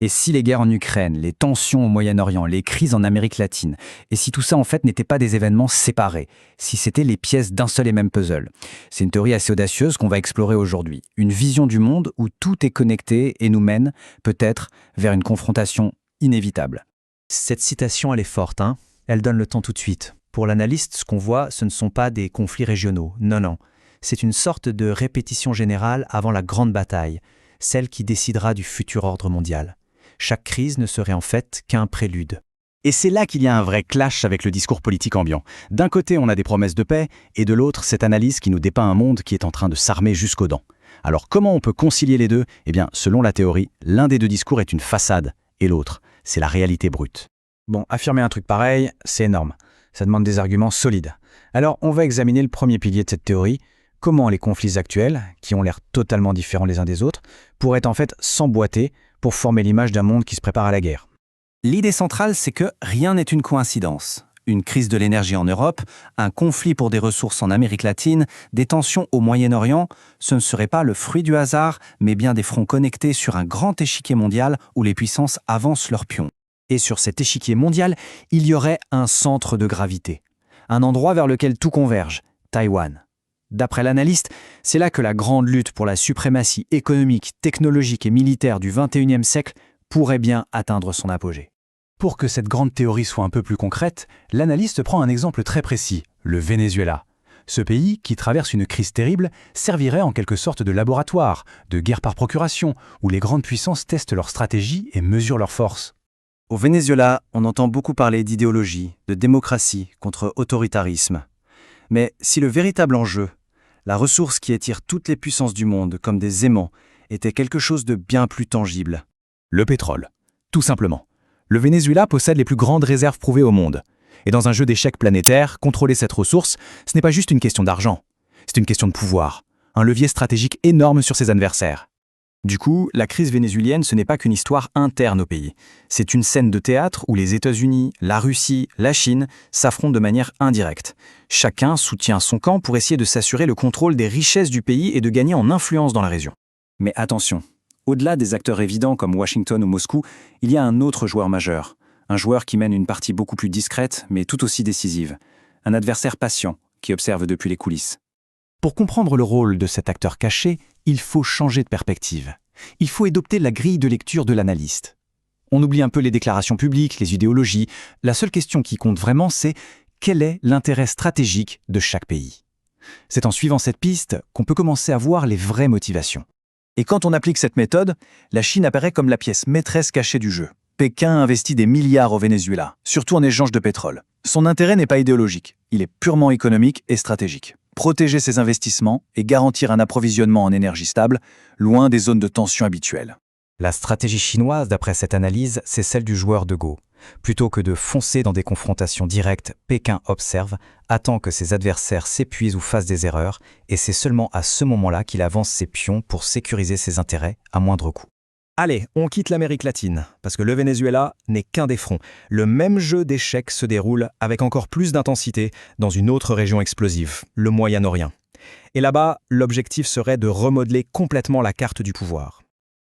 Et si les guerres en Ukraine, les tensions au Moyen-Orient, les crises en Amérique latine, et si tout ça en fait n'était pas des événements séparés, si c'était les pièces d'un seul et même puzzle? C'est une théorie assez audacieuse qu'on va explorer aujourd'hui. Une vision du monde où tout est connecté et nous mène, peut-être, vers une confrontation inévitable. Cette citation, elle est forte, hein. Elle donne le ton tout de suite. Pour l'analyste, ce qu'on voit, ce ne sont pas des conflits régionaux. Non, non. C'est une sorte de répétition générale avant la grande bataille, celle qui décidera du futur ordre mondial. Chaque crise ne serait en fait qu'un prélude. Et c'est là qu'il y a un vrai clash avec le discours politique ambiant. D'un côté, on a des promesses de paix, et de l'autre, cette analyse qui nous dépeint un monde qui est en train de s'armer jusqu'aux dents. Alors comment on peut concilier les deux? Eh bien, selon la théorie, l'un des deux discours est une façade, et l'autre, c'est la réalité brute. Bon, affirmer un truc pareil, c'est énorme. Ça demande des arguments solides. Alors, on va examiner le premier pilier de cette théorie, comment les conflits actuels, qui ont l'air totalement différents les uns des autres, pourraient en fait s'emboîter pour former l'image d'un monde qui se prépare à la guerre. L'idée centrale, c'est que rien n'est une coïncidence. Une crise de l'énergie en Europe, un conflit pour des ressources en Amérique latine, des tensions au Moyen-Orient, ce ne serait pas le fruit du hasard, mais bien des fronts connectés sur un grand échiquier mondial où les puissances avancent leurs pions. Et sur cet échiquier mondial, il y aurait un centre de gravité, un endroit vers lequel tout converge, Taïwan. D'après l'analyste, c'est là que la grande lutte pour la suprématie économique, technologique et militaire du XXIe siècle pourrait bien atteindre son apogée. Pour que cette grande théorie soit un peu plus concrète, l'analyste prend un exemple très précis, le Venezuela. Ce pays, qui traverse une crise terrible, servirait en quelque sorte de laboratoire, de guerre par procuration, où les grandes puissances testent leur stratégie et mesurent leurs forces. Au Venezuela, on entend beaucoup parler d'idéologie, de démocratie contre autoritarisme. Mais si le véritable enjeu, la ressource qui attire toutes les puissances du monde comme des aimants, était quelque chose de bien plus tangible. Le pétrole. Tout simplement. Le Venezuela possède les plus grandes réserves prouvées au monde. Et dans un jeu d'échecs planétaire, contrôler cette ressource, ce n'est pas juste une question d'argent. C'est une question de pouvoir. Un levier stratégique énorme sur ses adversaires. Du coup, la crise vénézuélienne, ce n'est pas qu'une histoire interne au pays. C'est une scène de théâtre où les États-Unis, la Russie, la Chine s'affrontent de manière indirecte. Chacun soutient son camp pour essayer de s'assurer le contrôle des richesses du pays et de gagner en influence dans la région. Mais attention, au-delà des acteurs évidents comme Washington ou Moscou, il y a un autre joueur majeur. Un joueur qui mène une partie beaucoup plus discrète, mais tout aussi décisive. Un adversaire patient qui observe depuis les coulisses. Pour comprendre le rôle de cet acteur caché, il faut changer de perspective. Il faut adopter la grille de lecture de l'analyste. On oublie un peu les déclarations publiques, les idéologies. La seule question qui compte vraiment, c'est quel est l'intérêt stratégique de chaque pays? C'est en suivant cette piste qu'on peut commencer à voir les vraies motivations. Et quand on applique cette méthode, la Chine apparaît comme la pièce maîtresse cachée du jeu. Pékin investit des milliards au Venezuela, surtout en échange de pétrole. Son intérêt n'est pas idéologique, il est purement économique et stratégique. Protéger ses investissements et garantir un approvisionnement en énergie stable, loin des zones de tension habituelles. La stratégie chinoise, d'après cette analyse, c'est celle du joueur de Go. Plutôt que de foncer dans des confrontations directes, Pékin observe, attend que ses adversaires s'épuisent ou fassent des erreurs, et c'est seulement à ce moment-là qu'il avance ses pions pour sécuriser ses intérêts à moindre coût. Allez, on quitte l'Amérique latine, parce que le Venezuela n'est qu'un des fronts. Le même jeu d'échecs se déroule avec encore plus d'intensité dans une autre région explosive, le Moyen-Orient. Et là-bas, l'objectif serait de remodeler complètement la carte du pouvoir.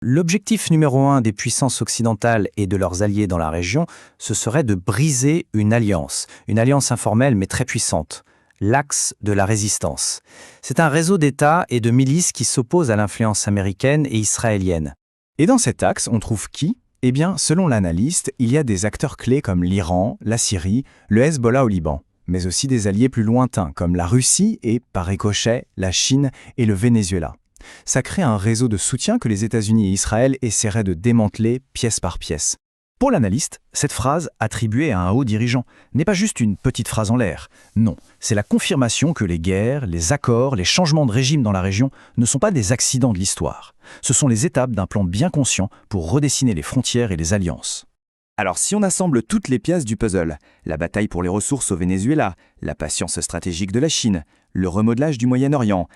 L'objectif numéro 1 des puissances occidentales et de leurs alliés dans la région, ce serait de briser une alliance informelle mais très puissante, l'Axe de la résistance. C'est un réseau d'États et de milices qui s'opposent à l'influence américaine et israélienne. Et dans cet axe, on trouve qui? Eh bien, selon l'analyste, il y a des acteurs clés comme l'Iran, la Syrie, le Hezbollah au Liban, mais aussi des alliés plus lointains comme la Russie et, par ricochet, la Chine et le Venezuela. Ça crée un réseau de soutien que les États-Unis et Israël essaieraient de démanteler pièce par pièce. Pour l'analyste, cette phrase, attribuée à un haut dirigeant, n'est pas juste une petite phrase en l'air. Non, c'est la confirmation que les guerres, les accords, les changements de régime dans la région ne sont pas des accidents de l'histoire. Ce sont les étapes d'un plan bien conscient pour redessiner les frontières et les alliances. Alors si on assemble toutes les pièces du puzzle, la bataille pour les ressources au Venezuela, la patience stratégique de la Chine, le remodelage du Moyen-Orient,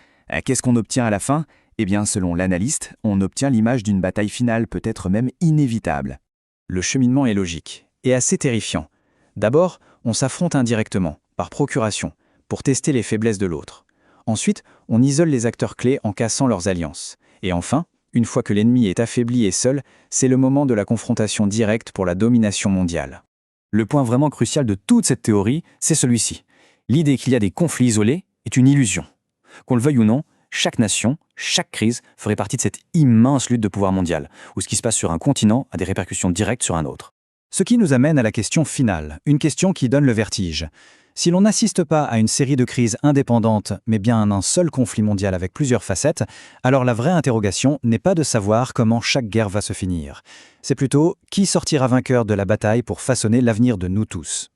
qu'est-ce qu'on obtient à la fin? Eh bien, selon l'analyste, on obtient l'image d'une bataille finale peut-être même inévitable. Le cheminement est logique et assez terrifiant. D'abord, on s'affronte indirectement, par procuration, pour tester les faiblesses de l'autre. Ensuite, on isole les acteurs clés en cassant leurs alliances. Et enfin, Une fois que l'ennemi est affaibli et seul, c'est le moment de la confrontation directe pour la domination mondiale. Le point vraiment crucial de toute cette théorie, c'est celui-ci. L'idée qu'il y a des conflits isolés est une illusion. Qu'on le veuille ou non, chaque nation, chaque crise ferait partie de cette immense lutte de pouvoir mondial, où ce qui se passe sur un continent a des répercussions directes sur un autre. Ce qui nous amène à la question finale, une question qui donne le vertige. Si l'on n'assiste pas à une série de crises indépendantes, mais bien à un seul conflit mondial avec plusieurs facettes, alors la vraie interrogation n'est pas de savoir comment chaque guerre va se finir. C'est plutôt qui sortira vainqueur de la bataille pour façonner l'avenir de nous tous.